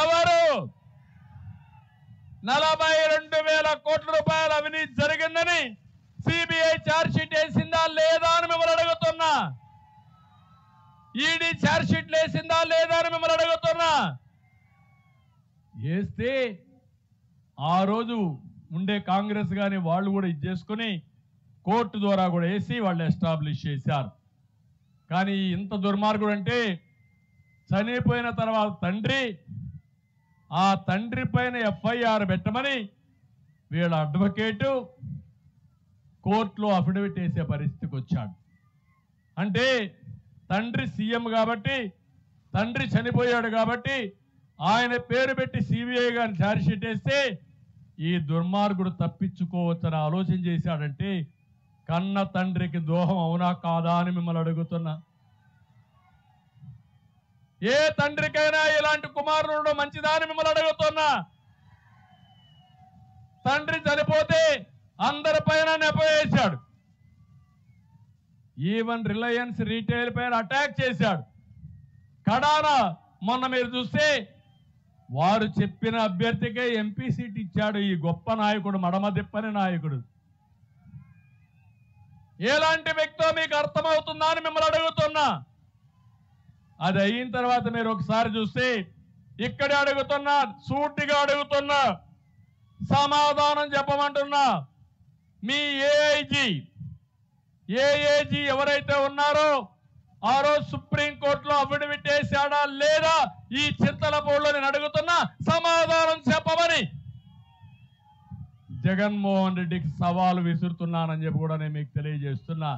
ఎవరు 42,000 కోట్ల రూపాయల అవినీతి జరిగిందని సిబిఐ ఛార్జ్ షీట్ వేసిందా లేదా అని మిమ్మల్ని అడుగుతున్నా. ఈడీ ఛార్జ్ షీట్ వేసిందా లేదా అని మిమ్మల్ని అడుగుతున్నా. వేస్తే ఆ రోజు ఉండే కాంగ్రెస్ గాని వాళ్ళు కూడా ఇది చేసుకుని కోర్టు ద్వారా కూడా వేసి వాళ్ళు ఎస్టాబ్లిష్ చేశారు. కానీ ఇంత దుర్మార్గుడు అంటే చనిపోయిన తర్వాత తండ్రి ఆ తండ్రి పైన ఎఫ్ఐఆర్ పెట్టమని వీళ్ళ అడ్వకేటు కోర్టులో అఫిడవిట్ వేసే పరిస్థితికి వచ్చాడు. అంటే తండ్రి సీఎం కాబట్టి, తండ్రి చనిపోయాడు కాబట్టి ఆయన పేరు పెట్టి సిబిఐ గారిని ఛార్జ్ షీట్ వేస్తే ఈ దుర్మార్గుడు తప్పించుకోవచ్చని ఆలోచన చేశాడంటే కన్న తండ్రికి ద్రోహం అవునా కాదా అని మిమ్మల్ని అడుగుతున్నా. ఏ తండ్రికైనా ఇలాంటి కుమారుడు మంచిదా అని మిమ్మల్ని అడుగుతున్నా. తండ్రి చనిపోతే అందరిపైన నెపవేశాడు. ఈవెన్ రిలయన్స్ రీటైల్ పైన అటాక్ చేశాడు. కడానా మొన్న మీరు చూస్తే వారు చెప్పిన అభ్యర్థికే ఎంపీ సీట్ ఇచ్చాడు ఈ గొప్ప నాయకుడు, మడమ తిప్పని నాయకుడు. ఎలాంటి వ్యక్తో మీకు అర్థమవుతుందా అని మిమ్మల్ని అడుగుతున్నా. అది అయిన తర్వాత మీరు ఒకసారి చూస్తే ఇక్కడే అడుగుతున్నా, సూటిగా అడుగుతున్నా, సమాధానం చెప్పమంటున్నా. మీ ఏఐజీ ఎవరైతే ఉన్నారో ఆ రోజు సుప్రీంకోర్టులో అఫిడవిట్ వేశాడా లేదా ఈ చింతలపూడిలో నేను అడుగుతున్నా, సమాధానం చెప్పమని జగన్మోహన్ రెడ్డికి సవాలు విసురుతున్నానని చెప్పి కూడా నేను మీకు తెలియజేస్తున్నా.